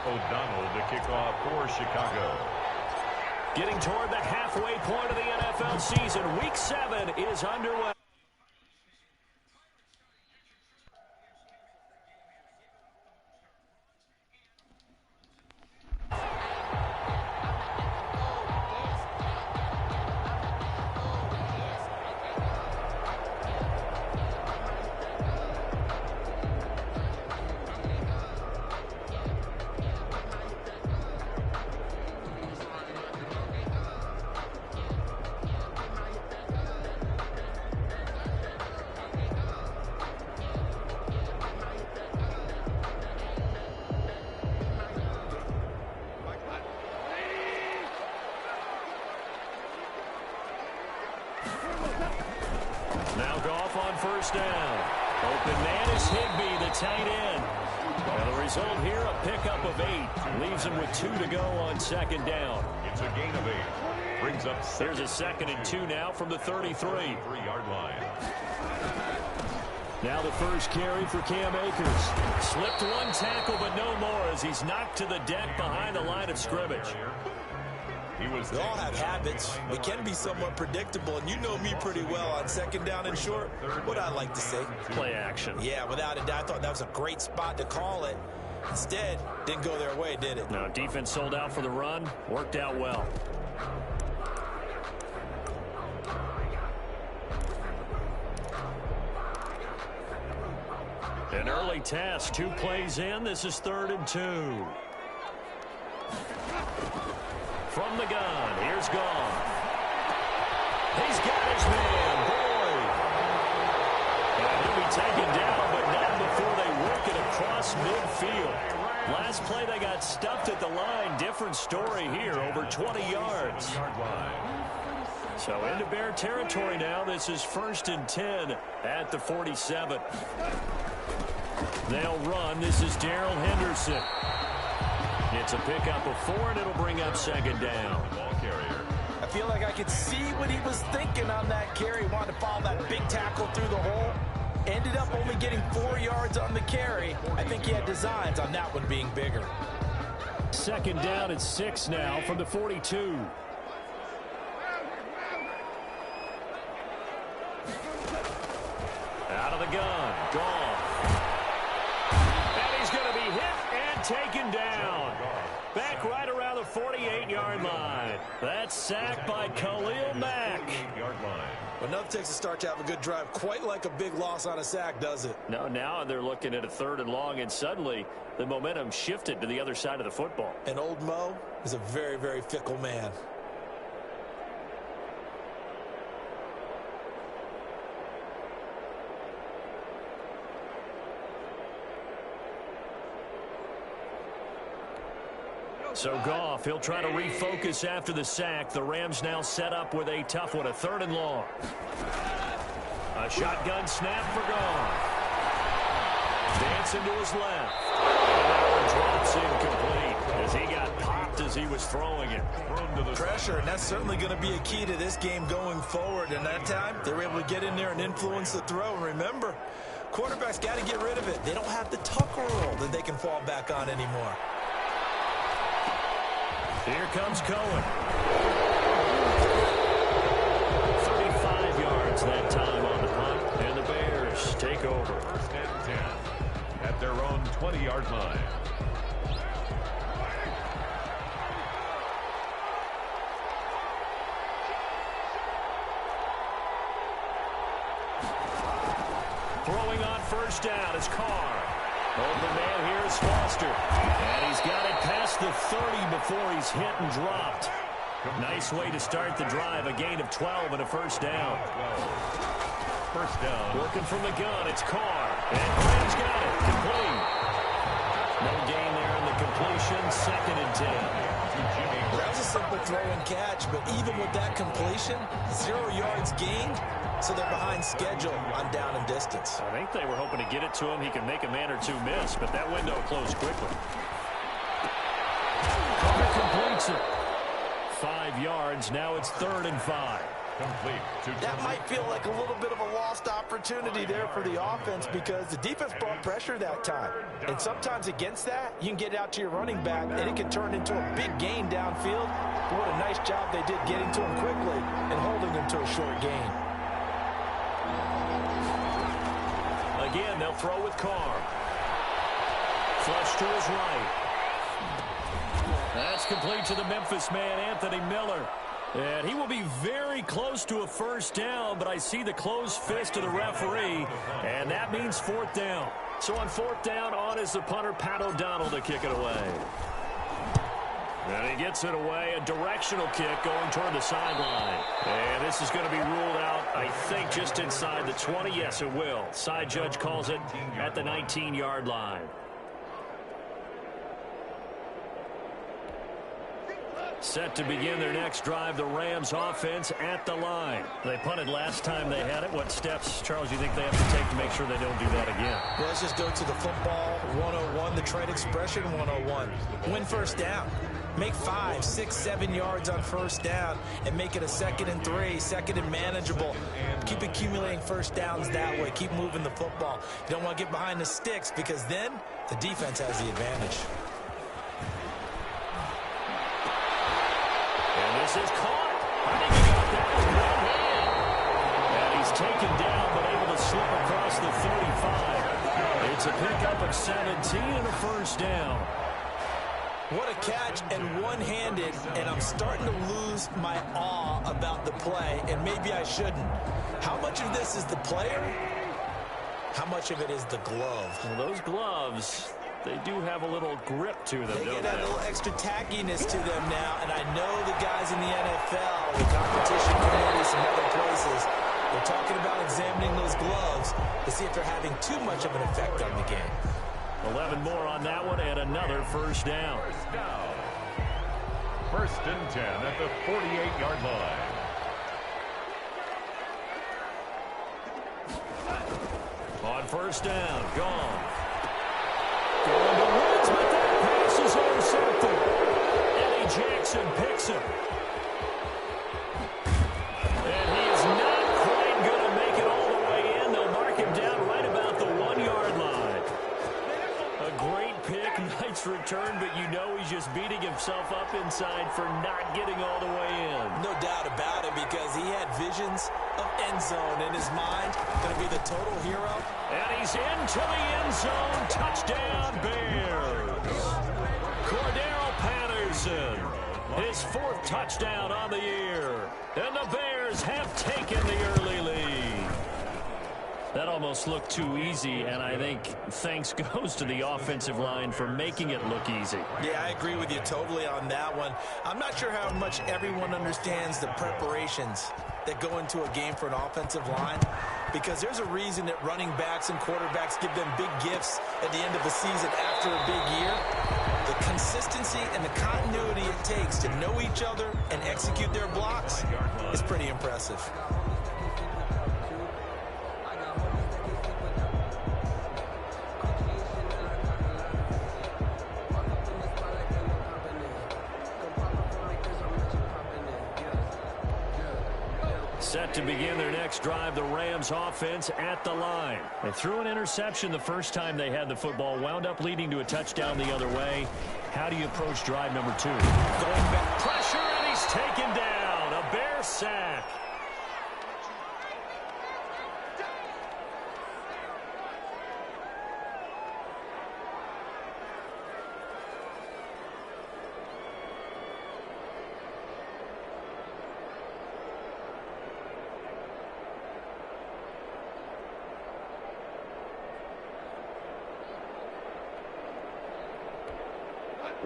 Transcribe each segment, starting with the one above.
O'Donnell to kick off for Chicago. Getting toward the halfway point of the NFL season. Week 7 is underway. Now Goff on first down. Open man is Higbee, the tight end. And the result here, a pickup of 8. Leaves him with 2 to go on second down. It's a gain of 8. Brings up Here's a 2nd and 2 now from the 33-yard line. Now the first carry for Cam Akers. Slipped one tackle, but no more as he's knocked to the deck behind the line of scrimmage. We all have habits. We can be somewhat predictable, and you know me pretty well on second down and short. What I like to say. Play action. Yeah, without a doubt, I thought that was a great spot to call it. Instead, didn't go their way, did it? No, defense sold out for the run. Worked out well. An early test. 2 plays in. This is 3rd and 2. From the gun, here's Goff. He's got his man, Boyd. And he'll be taken down, but not before they work it across midfield. Last play, they got stuffed at the line. Different story here, over 20 yards. So into Bear territory now. This is 1st and 10 at the 47. They'll run. This is Darrell Henderson. It's a pickup of 4, and it'll bring up 2nd down. I feel like I could see what he was thinking on that carry. Wanted to follow that big tackle through the hole. Ended up only getting 4 yards on the carry. I think he had designs on that one being bigger. 2nd down and 6 now from the 42. Out of the gun. Goff. And he's going to be hit and taken down. Back right around the 48-yard line. That's sacked by Khalil Mack. Well, nothing takes a start to have a good drive, quite like a big loss on a sack, does it? No, now they're looking at a 3rd and long, and suddenly the momentum shifted to the other side of the football. And old Mo is a very, very fickle man. So Goff, he'll try to refocus after the sack. The Rams now set up with a tough one, a 3rd and long. A shotgun snap for Goff. Dancing to his left. And that one drops incomplete as he got popped as he was throwing it. Pressure, and that's certainly going to be a key to this game going forward. And that time, they were able to get in there and influence the throw. And remember, quarterbacks got to get rid of it. They don't have the tuck rule that they can fall back on anymore. Here comes Cohen. 35 yards that time on the punt, and the Bears take over. 1st and 10 at their own 20-yard line. Throwing on first down is Carr. Open man here is Foster. And he's got it past the 30 before he's hit and dropped. Nice way to start the drive. A gain of 12 and a 1st down. 1st down. Working from the gun. It's Carr. And Graham's got it. Complete. No gain there in the completion. 2nd and 10. That was a simple throw and catch, but even with that completion, 0 yards gained. So they're behind schedule on down and distance. I think they were hoping to get it to him. He could make a man or 2 miss, but that window closed quickly. Carter completes it. 5 yards. Now it's 3rd and 5. Complete. That might feel like a little bit of a lost opportunity there for the offense because the defense brought pressure that time. And sometimes against that, you can get it out to your running back, and it can turn into a big gain downfield. But what a nice job they did getting to him quickly and holding him to a short gain. Again, they'll throw with Carr. Flush to his right. That's complete to the Memphis man, Anthony Miller. And he will be very close to a first down, but I see the closed fist of the referee, and that means fourth down. So on fourth down, on is the punter, Pat O'Donnell, to kick it away. And he gets it away, a directional kick going toward the sideline. And this is going to be ruled out, I think, just inside the 20. Yes, it will. Side judge calls it at the 19-yard line. Set to begin their next drive, the Rams offense at the line. They punted last time they had it. What steps, Charles, you think they have to take to make sure they don't do that again? Well, let's just go to the football 101, the trade expression 101. Win first down. Make 5, 6, 7 yards on first down and make it a 2nd and 3, 2nd and manageable. Keep accumulating first downs that way. Keep moving the football. You don't want to get behind the sticks because then the defense has the advantage. This is caught. I think he got that with one hand. And he's taken down, but able to slip across the 35. It's a pickup of 17 and a first down. What a catch and one-handed, and I'm starting to lose my awe about the play, and maybe I shouldn't. How much of this is the player? How much of it is the glove? Well, those gloves, they do have a little grip to them, They don't get they? a little extra tackiness to them now, and I know the guys in the NFL, the competition committees and other places, they're talking about examining those gloves to see if they're having too much of an effect on the game. 11 more on that one, and another first down. First and 10 at the 48-yard line. On first down, gone. Going to Woods, but that pass is intercepted. Eddie Jackson picks him. And he is not quite going to make it all the way in. They'll mark him down right about the 1-yard line. A great pick, nice return, but you know he's just beating himself up inside for not getting all the way in. No doubt about it, because he had visions of end zone in his mind. Going to be the total hero. And he's into the end zone. Touchdown, Bears. Cordero Patterson, his 4th touchdown on the year. And the Bears have taken the early lead. That almost looked too easy, and I think thanks goes to the offensive line for making it look easy. Yeah, I agree with you totally on that one. I'm not sure how much everyone understands the preparations that go into a game for an offensive line, because there's a reason that running backs and quarterbacks give them big gifts at the end of the season after a big year. The consistency and the continuity it takes to know each other and execute their blocks is pretty impressive. Set to begin their next drive, the Rams offense at the line. They threw an interception the first time they had the football, wound up leading to a touchdown the other way. How do you approach drive number 2? Going back, pressure, and he's taken down. A Bear sack.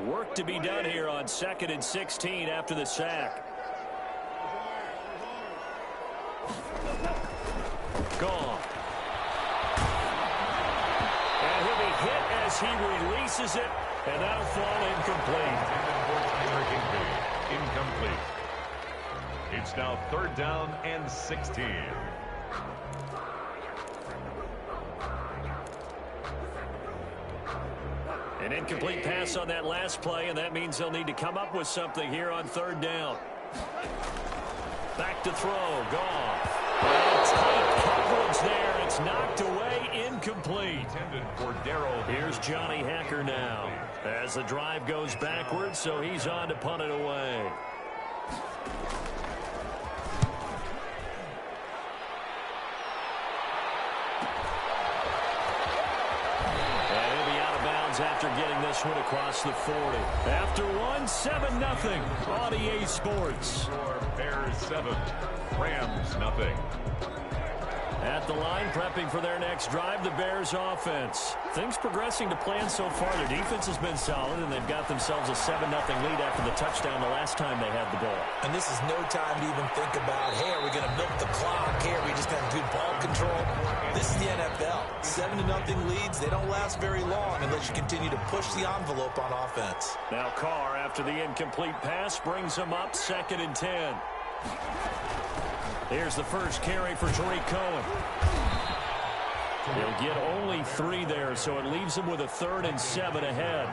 Work to be done here on 2nd and 16 after the sack. Gone. And he'll be hit as he releases it, and that'll fall incomplete. Incomplete. It's now 3rd down and 16. An incomplete pass on that last play, and that means they'll need to come up with something here on 3rd down. Back to throw. Goff. Tight coverage there. It's knocked away. Incomplete. Here's Johnny Hacker now. As the drive goes backwards, so he's on to punt it away. After getting this one across the 40. After one, 7-0 on EA Sports. Bears 7, Rams 0. At the line, prepping for their next drive, the Bears offense. Things progressing to plan so far. Their defense has been solid, and they've got themselves a 7-0 lead after the touchdown the last time they had the ball. And this is no time to even think about, hey, are we going to milk the clock? Hey, are we just going to do ball control? This is the NFL. 7-0 leads, they don't last very long unless you continue to push the envelope on offense. Now Carr, after the incomplete pass, brings them up 2nd and 10. Here's the first carry for Tariq Cohen. He'll get only 3 there, so it leaves him with a 3rd and 7 ahead.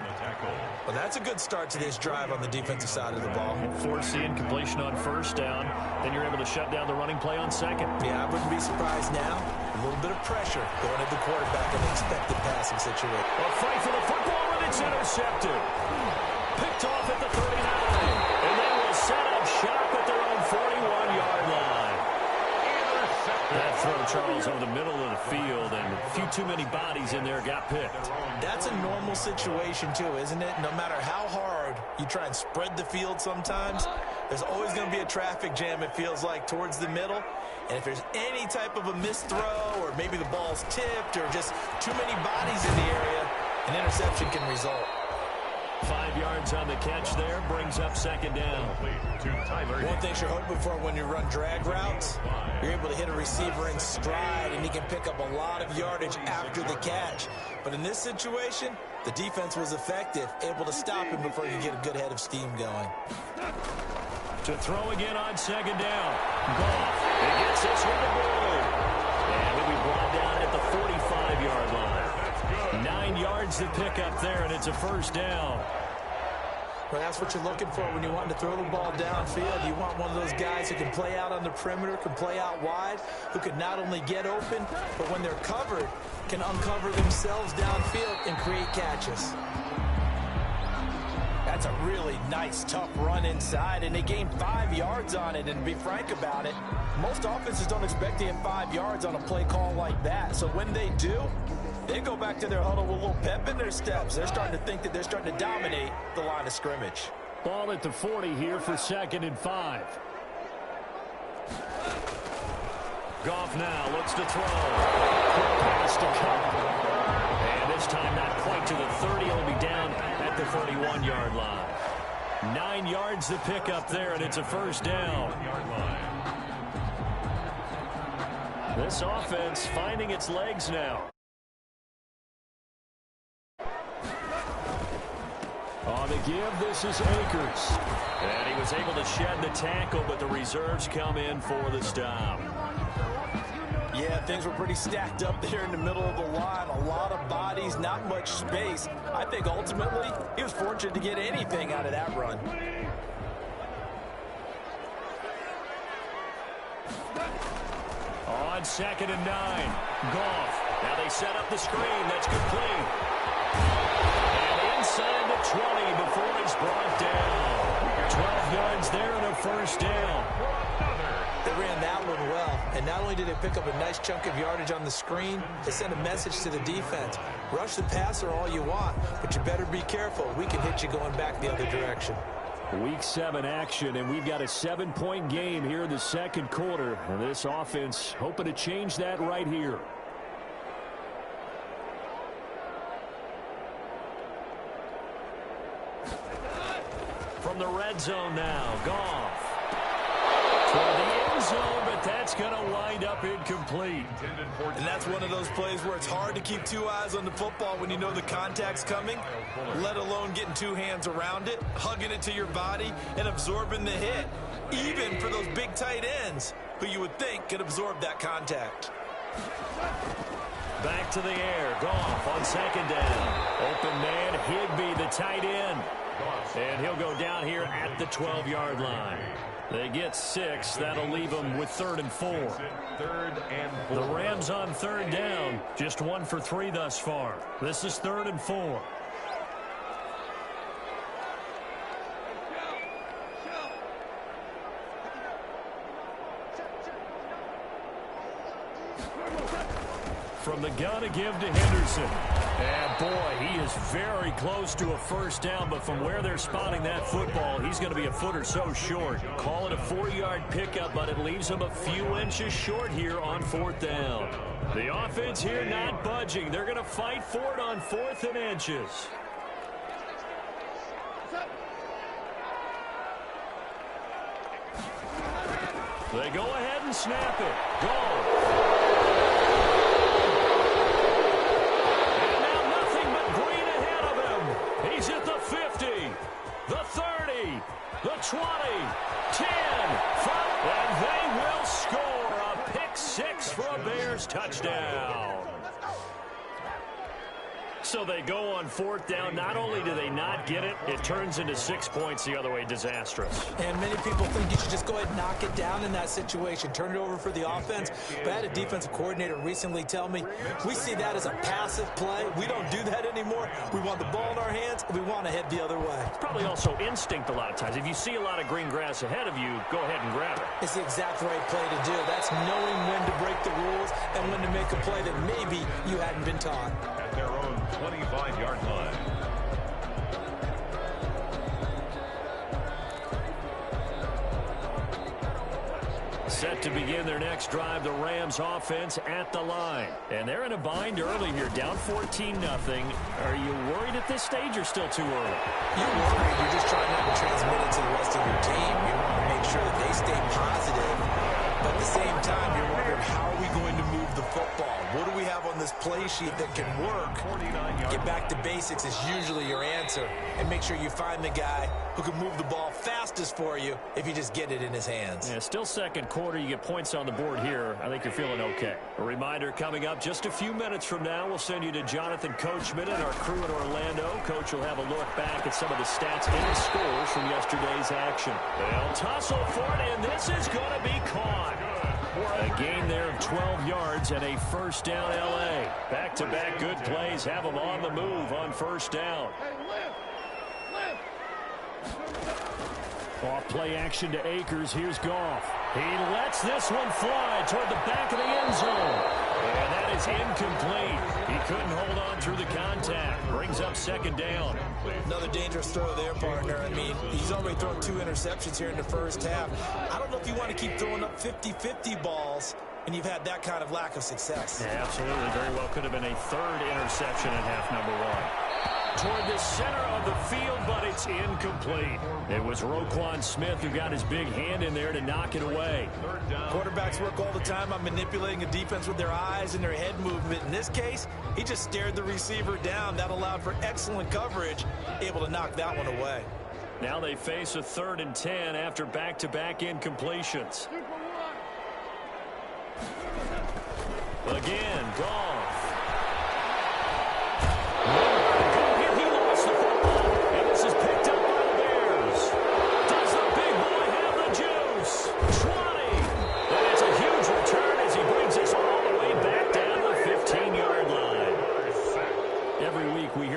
Well, that's a good start to this drive on the defensive side of the ball. Force the incompletion on 1st down. Then you're able to shut down the running play on 2nd. Yeah, I wouldn't be surprised now. A little bit of pressure going at the quarterback in an expected passing situation. A fight for the football, and it's intercepted. Picked off at the 39. And they will set up shop at their own 41-yard line. That throw, Charles, over the middle of the field, and a few too many bodies in there got picked. That's a normal situation, too, isn't it? No matter how hard you try and spread the field sometimes, there's always going to be a traffic jam, it feels like, towards the middle. And if there's any type of a missed throw, or maybe the ball's tipped, or just too many bodies in the area, an interception can result. 5 yards on the catch there, brings up 2nd down. One thing you're hoping for when you run drag routes, you're able to hit a receiver in stride, and he can pick up a lot of yardage after the catch. But in this situation, the defense was effective, able to stop him before he could get a good head of steam going. To throw again on 2nd down. Goff. He gets this one to Boyd. And he'll be brought down at the 45-yard line. 9 yards to pick up there, and it's a 1st down. Well, that's what you're looking for when you want to throw the ball downfield. You want one of those guys who can play out on the perimeter, can play out wide, who can not only get open, but when they're covered, can uncover themselves downfield and create catches. That's a really nice, tough run inside, and they gained 5 yards on it. And to be frank about it, most offenses don't expect to get 5 yards on a play call like that. So when they do, they go back to their huddle with a little pep in their steps. They're starting to think that they're starting to dominate the line of scrimmage. Ball at the 40 here for 2nd and 5. Goff now looks to throw. Quick pass to Cup. And this time not quite to the 30. He'll be down at the 31-yard line. 9 yards to pick up there, and it's a 1st down. This offense finding its legs now. On the give, this is Akers. And he was able to shed the tackle, but the reserves come in for the stop. Yeah, things were pretty stacked up there in the middle of the line. A lot of bodies, not much space. I think ultimately he was fortunate to get anything out of that run. On 2nd and 9, Goff. Now they set up the screen. That's complete. And inside the 20 before it's brought down. 12 yards there and a 1st down. They ran that one well, and not only did they pick up a nice chunk of yardage on the screen, they sent a message to the defense. Rush the passer all you want, but you better be careful. We can hit you going back the other direction. Week 7 action, and we've got a 7-point game here in the 2nd quarter. And this offense hoping to change that right here. From the red zone now, Goff. Toward the end zone, but that's going to wind up incomplete. And that's one of those plays where it's hard to keep 2 eyes on the football when you know the contact's coming, let alone getting 2 hands around it, hugging it to your body, and absorbing the hit, even for those big tight ends who you would think could absorb that contact. Back to the air. Goff on 2nd down. Open man, Higbee, the tight end. And he'll go down here at the 12-yard line. They get 6. That'll leave them with 3rd and 4. The Rams on 3rd down. Just 1 for 3 thus far. This is 3rd and 4. From the gun to give to Henderson. And boy, he is very close to a first down, but from where they're spotting that football, he's going to be a foot or so short. Call it a 4-yard pickup, but it leaves him a few inches short here on 4th down. The offense here not budging. They're going to fight for it on 4th and inches. They go ahead and snap it. Goal. He's at the 50, the 30, the 20, 10, 5, and they will score a pick 6 for a Bears touchdown. So they go on 4th down. Not only do they not get it, it turns into 6 points the other way. Disastrous. And many people think you should just go ahead and knock it down in that situation. Turn it over for the offense. But I had a defensive coordinator recently tell me, we see that as a passive play. We don't do that anymore. We want the ball in our hands, and we want to head the other way. It's probably also instinct a lot of times. If you see a lot of green grass ahead of you, go ahead and grab it. It's the exact right play to do. That's knowing when to break the rules and when to make a play that maybe you hadn't been taught. At their own 25-yard line. Set to begin their next drive, the Rams offense at the line. And they're in a bind early here, down 14-0. Are you worried at this stage or still too early? You're worried. You're just trying not to transmit it to the rest of your team. You want to make sure that they stay positive. But at the same time, you're wondering, how are we going to move the football? What do we have on this play sheet that can work? Get back to basics is usually your answer. And make sure you find the guy who can move the ball fastest for you if you just get it in his hands. Yeah, still second quarter. You get points on the board here. I think you're feeling okay. A reminder coming up just a few minutes from now. We'll send you to Jonathan Coachman and our crew in Orlando. Coach will have a look back at some of the stats and scores from yesterday's action. They'll tussle for it, and this is going to be caught. A gain there of 12 yards and a first down L.A. Back-to-back good plays have them on the move on first down. Off play action to Akers. Here's Goff. He lets this one fly toward the back of the end zone. And that is incomplete. He couldn't hold on through the contact. Brings up second down. Another dangerous throw there, partner. I mean, he's already thrown 2 interceptions here in the first half. I don't know if you want to keep throwing up 50-50 balls and you've had that kind of lack of success. Yeah, absolutely. Very well could have been a 3rd interception in half number 1. Toward the center of the field, but it's incomplete. It was Roquan Smith who got his big hand in there to knock it away. Quarterbacks work all the time on manipulating a defense with their eyes and their head movement. In this case, he just stared the receiver down. That allowed for excellent coverage, able to knock that one away. Now they face a 3rd and 10 after back-to-back incompletions. Again, Goff.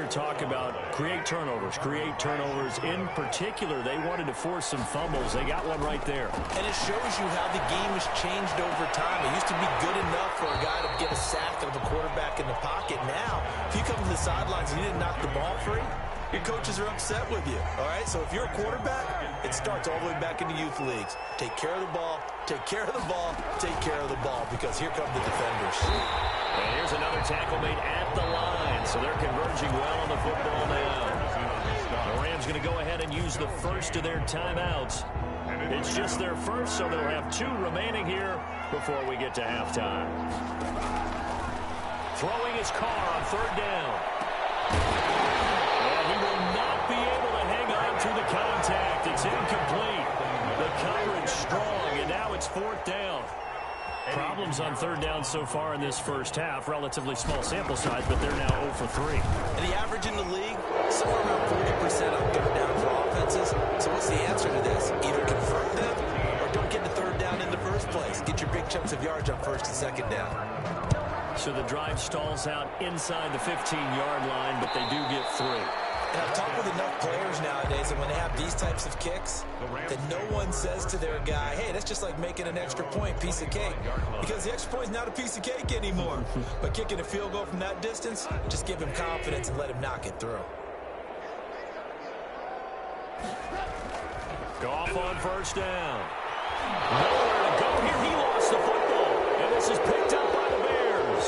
Talk about create turnovers. In particular, they wanted to force some fumbles. They got one right there. And it shows you how the game has changed over time. It used to be good enough for a guy to get a sack of a quarterback in the pocket. Now, if you come to the sidelines and you didn't knock the ball free, your coaches are upset with you. All right, so if you're a quarterback, it starts all the way back in the youth leagues. Take care of the ball, take care of the ball, take care of the ball, because here come the defenders. And here's another tackle made at the line, so they're converging well on the football now. The Rams going to go ahead and use the first of their timeouts. It's just their first, so they'll have 2 remaining here before we get to halftime. Throwing his car on 3rd down. And he will not be able to hang on through the contact. It's incomplete. The coverage strong, and now it's 4th down. Problems on 3rd down so far in this first half. Relatively small sample size, but they're now 0 for 3. And the average in the league, somewhere around 40% on 3rd down offensive yards on first and second down. So the drive stalls out inside the 15-yard line, but they do get 3. And I've talked with enough players nowadays, and when they have these types of kicks, that no one says to their guy, hey, that's just like making an extra point, piece of cake. Because the extra point is not a piece of cake anymore. But kicking a field goal from that distance, just give him confidence and let him knock it through. Goff on first down. Nowhere to go here. He lost the football. And this is picked up by the Bears.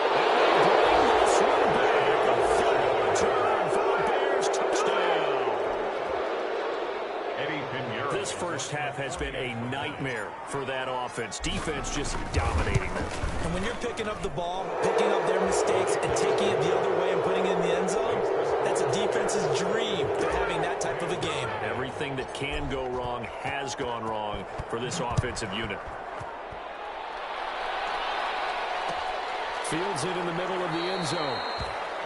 And they bring this one back. A final return for the Bears. Touchdown. This first half has been a nightmare for that offense. Defense just dominating them. And when you're picking up the ball, picking up their mistakes, and taking it the other way and putting it in the end zone, that's a defense's dream. They're having that type of a game. Everything that can go wrong has gone wrong for this offensive unit. Fields it in the middle of the end zone.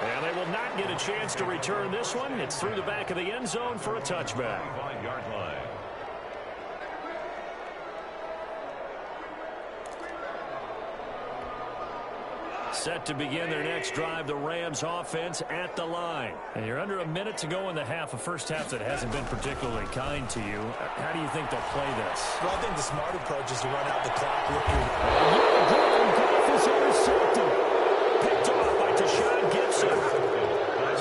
And they will not get a chance to return this one. It's through the back of the end zone for a touchback. 5-yard line. Set to begin their next drive, the Rams offense at the line. And you're under a minute to go in the half, a first half that hasn't been particularly kind to you. How do you think they'll play this? Well, I think the smart approach is to run out the clock. Goff is intercepted. Picked off by Deshaun Gibson.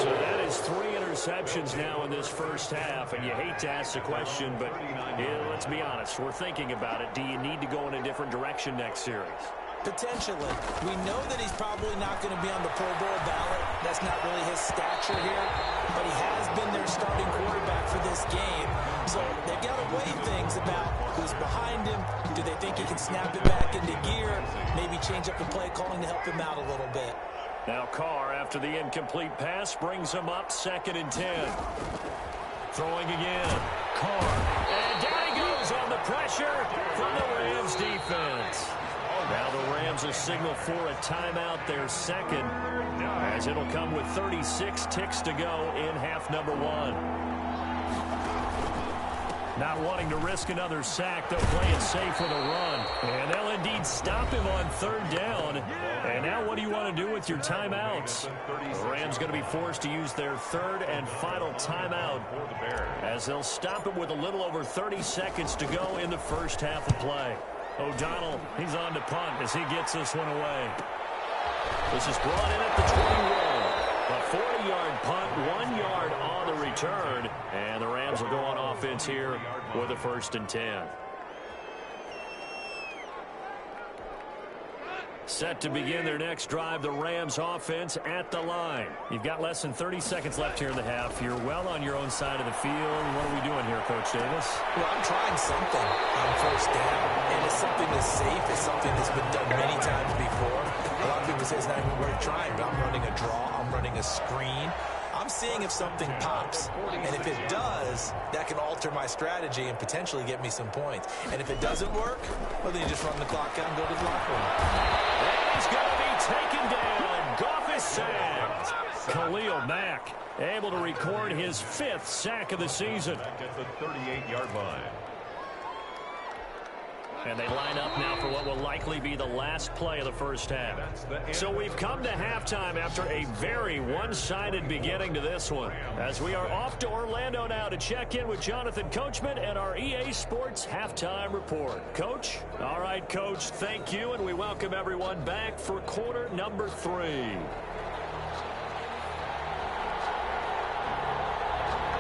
So that is 3 interceptions now in this first half. And you hate to ask the question, but yeah, let's be honest. We're thinking about it. Do you need to go in a different direction next series? Potentially. We know that he's probably not going to be on the Pro Bowl ballot. That's not really his stature here. But he has been their starting quarterback for this game. So they've got to weigh things about who's behind him. Do they think he can snap it back into gear? Maybe change up the play calling to help him out a little bit. Now Carr, after the incomplete pass, brings him up 2nd and 10. Throwing again. Carr. And down he goes on the pressure from the Rams defense. Now the Rams will signal for a timeout, their second, as it'll come with 36 ticks to go in half number 1. Not wanting to risk another sack, they'll play it safe with a run. And they'll indeed stop him on 3rd down. And now what do you want to do with your timeouts? The Rams going to be forced to use their 3rd and final timeout as they'll stop it with a little over 30 seconds to go in the first half of play. O'Donnell, he's on to punt as he gets this one away. This is brought in at the 21. A 40-yard punt, 1 yard on the return. And the Rams will go on offense here with a 1st and 10. Set to begin their next drive, the Rams offense at the line. You've got less than 30 seconds left here in the half. You're well on your own side of the field. What are we doing here, Coach Davis? Well, I'm trying something on 1st down. And it's something that's safe. It's something that's been done many times before. A lot of people say it's not even worth trying, but I'm running a draw. I'm running a screen. I'm seeing if something pops. And if it does, that can alter my strategy and potentially get me some points. And if it doesn't work, well, then you just run the clock out and go to the locker room. And he's going to be taken down. Goff is sacked. Khalil Mack able to record his 5th sack of the season. At the 38-yard line. And they line up now for what will likely be the last play of the first half. So we've come to halftime after a very one-sided beginning to this one. As we are off to Orlando now to check in with Jonathan Coachman and our EA Sports Halftime Report. Coach? All right, Coach, thank you, and we welcome everyone back for quarter number 3.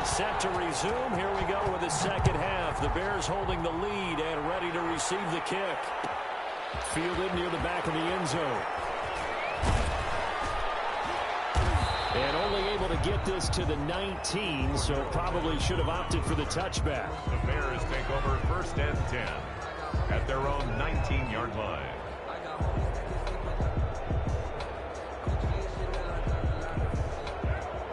Set to resume. Here we go with the second half. The Bears holding the lead and ready to receive the kick. Fielded near the back of the end zone. And only able to get this to the 19, so probably should have opted for the touchback. The Bears take over 1st and 10 at their own 19-yard line.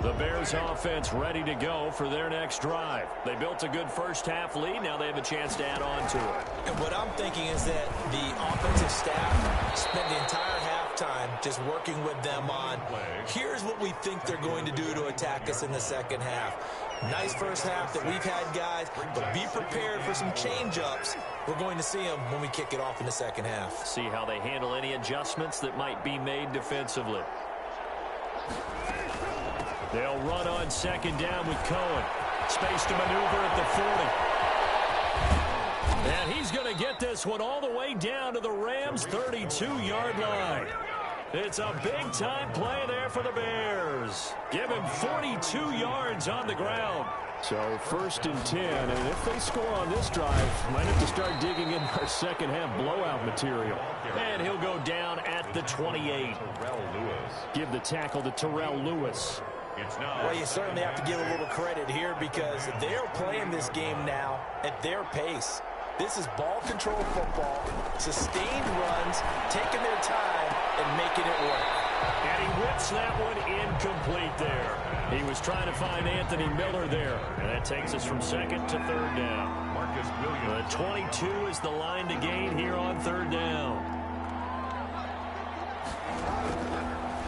The Bears offense ready to go for their next drive. They built a good first half lead. Now they have a chance to add on to it. And what I'm thinking is that the offensive staff spent the entire halftime just working with them on, here's what we think they're going to do to attack us in the second half. Nice first half that we've had, guys, but be prepared for some change-ups. We're going to see them when we kick it off in the second half. See how they handle any adjustments that might be made defensively. They'll run on second down with Cohen. Space to maneuver at the 40. And he's going to get this one all the way down to the Rams' 32-yard line. It's a big-time play there for the Bears. Give him 42 yards on the ground. So 1st and 10, and if they score on this drive, might have to start digging in our second half blowout material. And he'll go down at the 28. Give the tackle to Terrell Lewis. Well, you certainly have to give a little credit here because they're playing this game now at their pace. This is ball control football, sustained runs, taking their time, and making it work. And he whips that one incomplete there. He was trying to find Anthony Miller there. And that takes us from second to third down. Marcus Williams. The 22 is the line to gain here on third down.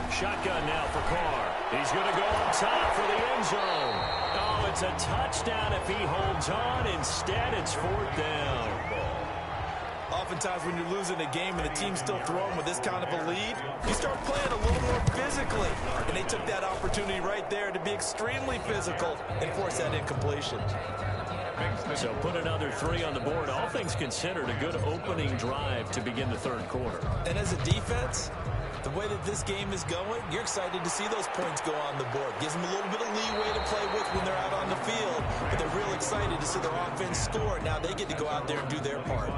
Shotgun now for Carr. He's going to go up top for the end zone. Oh, it's a touchdown if he holds on. Instead, it's fourth down. Oftentimes when you're losing a game and the team's still throwing with this kind of a lead, you start playing a little more physically. And they took that opportunity right there to be extremely physical and force that incompletion. So put another 3 on the board. All things considered, a good opening drive to begin the third quarter. And as a defense, the way that this game is going, you're excited to see those points go on the board. Gives them a little bit of leeway to play with when they're out on the field. But they're real excited to see their offense score. Now they get to go out there and do their part.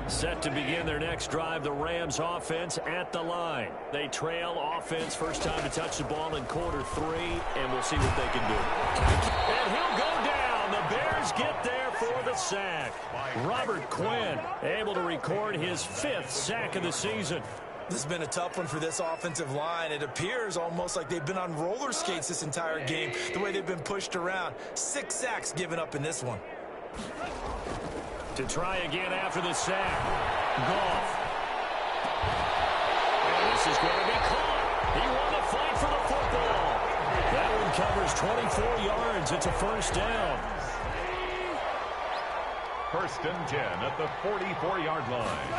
Set to begin their next drive, the Rams offense at the line. They trail offense, first time to touch the ball in quarter 3, and we'll see what they can do. And he'll go down. The Bears get there for the sack. Robert Quinn able to record his 5th sack of the season. This has been a tough one for this offensive line. It appears almost like they've been on roller skates this entire game, the way they've been pushed around. 6 sacks given up in this one. To try again after the sack. Goff. And this is going to be caught. He won the fight for the football. That one covers 24 yards. It's a first down. 1st and 10 at the 44-yard line.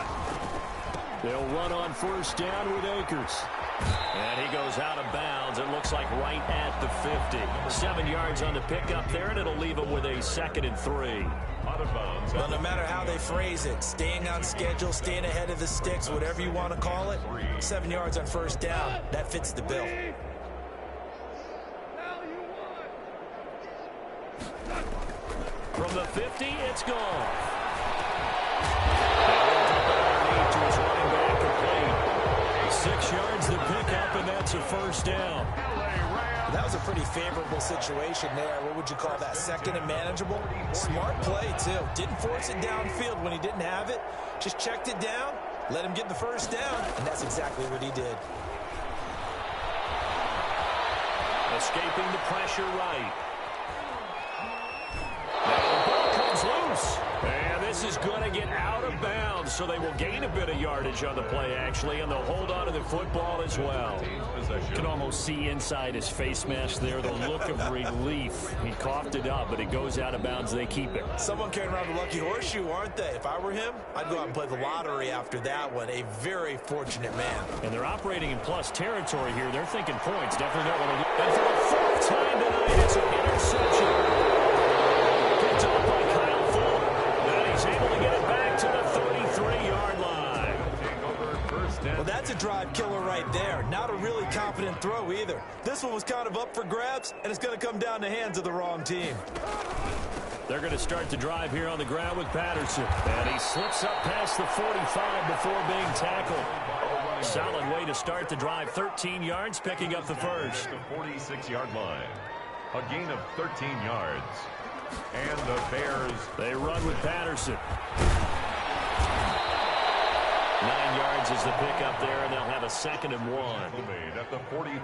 They'll run on first down with Akers. And he goes out of bounds. It looks like right at the 50. 7 yards on the pickup there, and it'll leave him with a 2nd and 3. Well, no matter how they phrase it, staying on schedule, staying ahead of the sticks, whatever you want to call it, 7 yards on first down, that fits the bill. From the 50, it's gone. To his running back complete. 6 yards the pickup, and that's a first down. That was a pretty favorable situation there. What would you call that? 2nd and manageable? Smart play, too. Didn't force it downfield when he didn't have it. Just checked it down, let him get the first down, and that's exactly what he did. Escaping the pressure right. Now the ball comes loose. And this is going to get out of bounds, so they will gain a bit of yardage on the play, actually, and they'll hold on to the football as well. You can almost see inside his face mask there the look of relief. He coughed it up, but it goes out of bounds. They keep it. Someone carrying around a lucky horseshoe, aren't they? If I were him, I'd go out and play the lottery after that one. A very fortunate man. And they're operating in plus territory here. They're thinking points. Definitely not what they're doing. And for the 4th time tonight, it's an interception. Picked up by Kyle Fuller. And he's able to get it back to the 33-yard line. Well, that's a drive killer right there. Not a really confident throw either. This one was kind of up for grabs, and it's going to come down the hands of the wrong team. They're going to start the drive here on the ground with Patterson. And he slips up past the 45 before being tackled. Solid way to start the drive. 13 yards, picking up the first. The 46-yard line. A gain of 13 yards. And the Bears. They run with Patterson. 9 yards is the pickup there, and they'll have a 2nd and 1.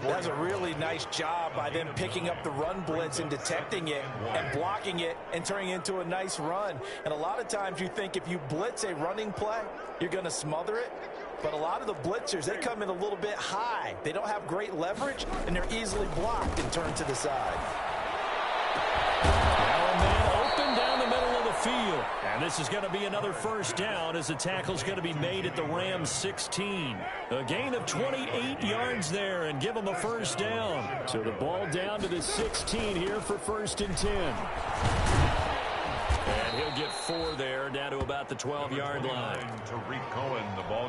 That's a really nice job by them picking up the run blitz and detecting it and blocking it and turning it into a nice run. And a lot of times you think if you blitz a running play, you're going to smother it. But a lot of the blitzers, they come in a little bit high. They don't have great leverage, and they're easily blocked and turned to the side. Now a man open down the middle of the field. And this is going to be another first down as the tackle's going to be made at the Rams 16. A gain of 28 yards there and give them a first down. So the ball down to the 16 here for 1st and 10. And he'll get 4 there, down to about the 12-yard line.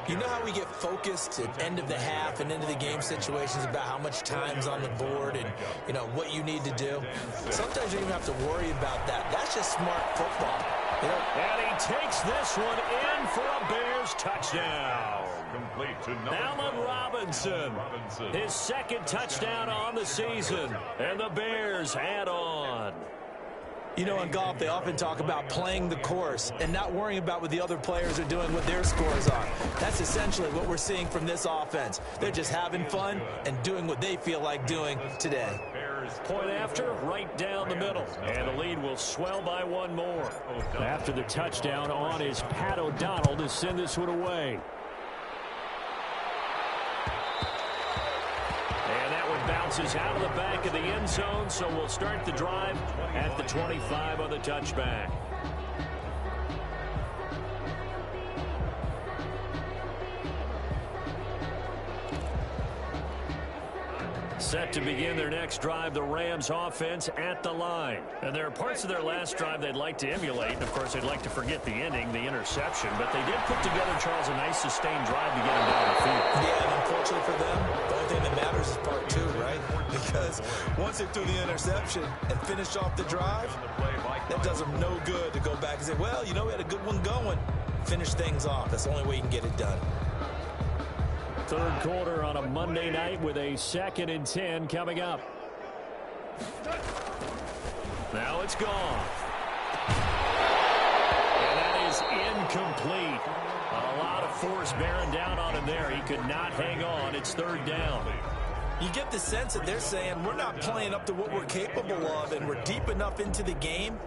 You know how we get focused at end of the half and into the game situations about how much time's on the board and, you know, what you need to do? Sometimes you don't even have to worry about that. That's just smart football. You know? And he takes this one in for a Bears touchdown. Complete to Allen Robinson, his 2nd touchdown on the season, and the Bears add on. You know, in golf, they often talk about playing the course and not worrying about what the other players are doing, what their scores are. That's essentially what we're seeing from this offense. They're just having fun and doing what they feel like doing today. Point after, right down the middle. And the lead will swell by 1 more. After the touchdown on is Pat O'Donnell to send this one away. And that one bounces out of the back of the end zone, so we'll start the drive at the 25 on the touchback. Set to begin their next drive, the Rams offense at the line. And there are parts of their last drive they'd like to emulate. And, of course, they'd like to forget the ending, the interception. But they did put together, Charles, a nice sustained drive to get them down the field. Yeah, and unfortunately for them, the only thing that matters is part 2, right? Because once they threw the interception and finished off the drive, that does them no good to go back and say, well, you know, we had a good one going. Finish things off. That's the only way you can get it done. 3rd quarter on a Monday night with a 2nd and 10 coming up. Now it's gone. And that is incomplete. A lot of force bearing down on him there. He could not hang on. It's 3rd down. You get the sense that they're saying we're not playing up to what we're capable of, and we're deep enough into the game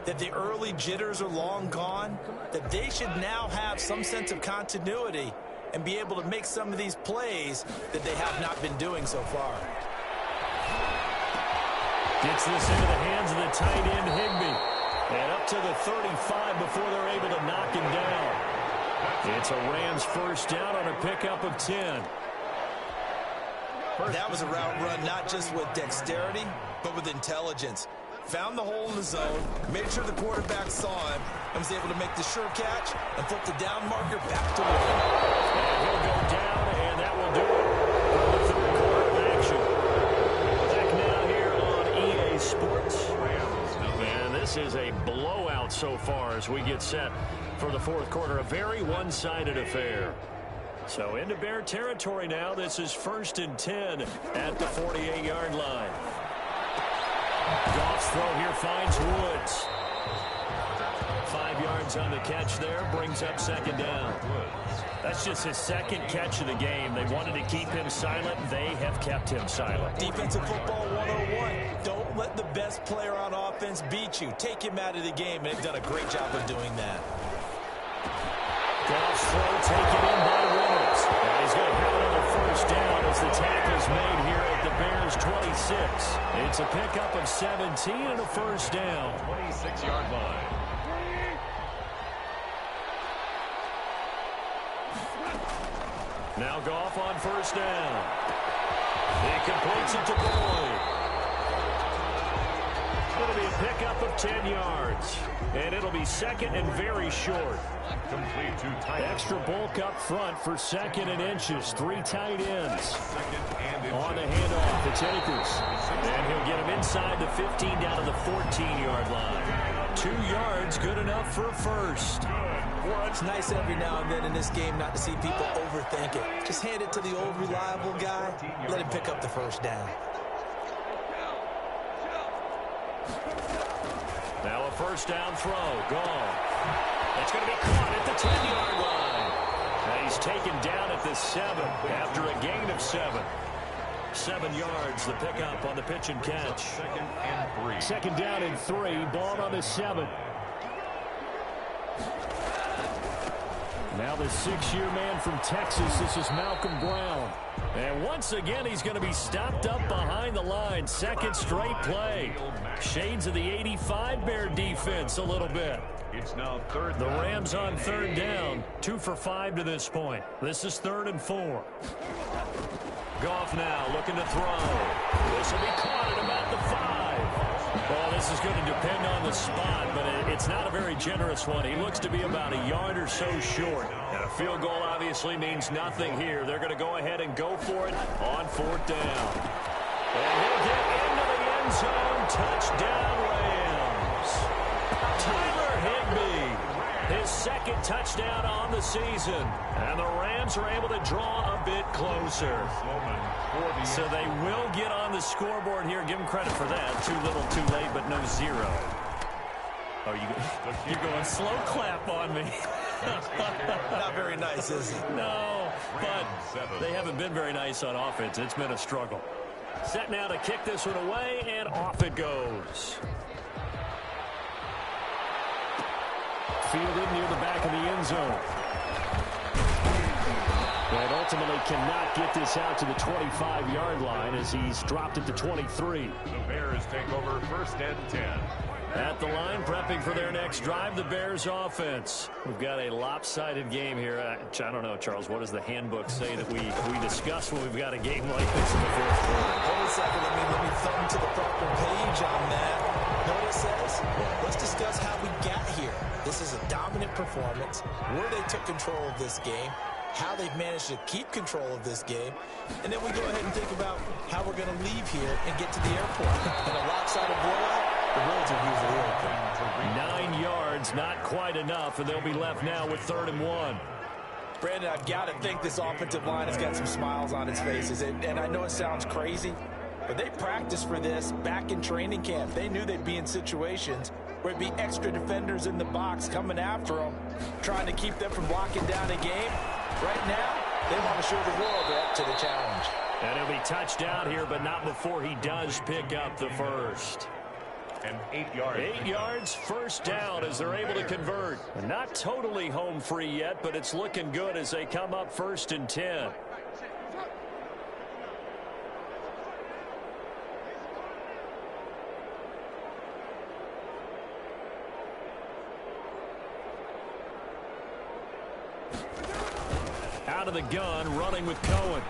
that the early jitters are long gone, that they should now have some sense of continuity and be able to make some of these plays that they have not been doing so far. Gets this into the hands of the tight end, Higbee. And up to the 35 before they're able to knock him down. It's a Rams first down on a pickup of 10. That was a route run not just with dexterity, but with intelligence. Found the hole in the zone, made sure the quarterback saw him, and was able to make the sure catch and flip the down marker back to win. And he'll go down, and that will do it for the 3rd quarter of action. Back now here on EA Sports. And this is a blowout so far as we get set for the 4th quarter. A very one-sided affair. So into Bear territory now. This is 1st and 10 at the 48-yard line. Goff's throw here finds Woods. 5 yards on the catch there, brings up 2nd down. That's just his 2nd catch of the game. They wanted to keep him silent. They have kept him silent. Defensive football 101. Don't let the best player on offense beat you. Take him out of the game, and they've done a great job of doing that. Goff's throw taken in by Reynolds. And he's going to have another first down as the tackle's made here at the Bears 26. It's a pickup of 17 and a first down. 26-yard line. Now Goff on first down. He completes it to Boyd. Going to be a pickup of 10 yards. And it'll be 2nd and very short. Complete to tight. Extra bulk up front for 2nd and inches. 3 tight ends. On the handoff, it's Akers. And he'll get him inside the 15 down to the 14-yard line. 2 yards, good enough for a first. It's nice every now and then in this game not to see people overthink it. Just hand it to the old reliable guy. Let him pick up the first down. Now a first down throw. Gone. It's going to be caught at the 10-yard line. And he's taken down at the 7 after a gain of 7. 7 yards, the pickup on the pitch and catch. 2nd and 3. 2nd down and 3. Ball on the 7. Now the 6-year man from Texas, this is Malcolm Brown. And once again, he's going to be stopped up behind the line. Second straight play. Shades of the 85 Bear defense a little bit. It's now third. The Rams on third down. 2 for 5 to this point. This is 3rd and 4. Goff now looking to throw. This will be caught at about the 5. Well, this is going to depend on the spot, but it's not a very generous one. He looks to be about a yard or so short. And a field goal obviously means nothing here. They're going to go ahead and go for it on 4th down. And he'll get into the end zone. Touchdown, Rams. Tyler Higbee, his 2nd touchdown on the season. And the Rams are able to draw a bit closer. So they will get on the scoreboard here. Give them credit for that. Too little, too late, but no 0. Oh, you're going slow clap on me. Not very nice, is it? No, but they haven't been very nice on offense. It's been a struggle. Set now to kick this one away, and off it goes. Fielded near the back of the end zone. And ultimately cannot get this out to the 25-yard line as he's dropped it to 23. The Bears take over 1st and 10. At the line, prepping for their next drive, the Bears offense. We've got a lopsided game here. I don't know, Charles, what does the handbook say that we discuss when we've got a game like this in the 4th quarter? Hold a second. Let me thumb to the proper page on that. Know what it says? Let's discuss how we got here. This is a dominant performance, where they took control of this game, how they've managed to keep control of this game, and then we go ahead and think about how we're going to leave here and get to the airport. In a lopsided blowout, the roads are usually open. 9 yards, not quite enough, and they'll be left now with 3rd and 1. Brandon, I've got to think this offensive line has got some smiles on its faces, and I know it sounds crazy, but they practiced for this back in training camp. They knew they'd be in situations where it'd be extra defenders in the box coming after them, trying to keep them from locking down a game. Right now, they want to show the world they're up to the challenge. And he'll be touched down here, but not before he does pick up the first. And 8 yards. 8 yards, 1st down as they're able to convert. Not totally home free yet, but it's looking good as they come up 1st and 10. Out of the gun, running with Cohen.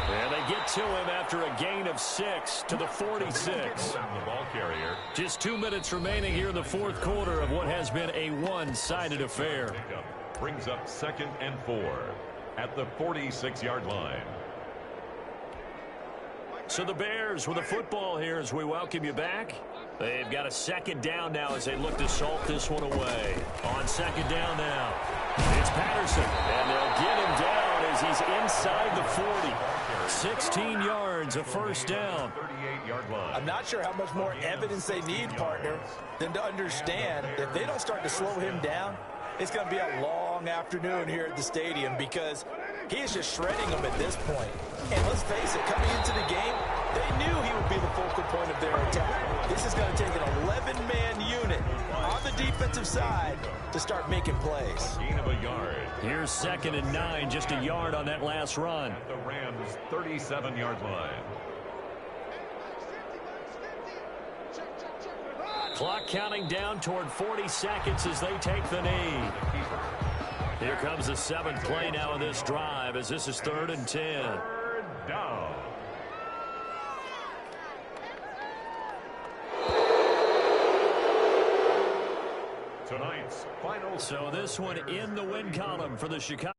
And they get to him after a gain of 6 to the 46. The ball carrier. Just 2 minutes remaining here in the 4th quarter of what has been a one-sided affair. Brings up 2nd and 4 at the 46-yard line. So the Bears with the football here as we welcome you back. They've got a 2nd down now as they look to salt this one away. On 2nd down now, it's Patterson, and they'll get him down as he's inside the 40. 16 yards, a 1st down. 38-yard line. I'm not sure how much more evidence they need, partner, than to understand if they don't start to slow him down, it's going to be a long afternoon here at the stadium because he is just shredding them at this point. And let's face it, coming into the game, they knew he would be the focal point of their attack. This is going to take an 11-man unit on the defensive side to start making plays. Gain of a yard. Here's 2nd and 9, just a yard on that last run. At the Rams' 37-yard line. Clock counting down toward 40 seconds as they take the knee. Here comes the 7th play now in this drive as this is 3rd and 10. 3rd down. Tonight's final. So this one in the win column for the Chicago.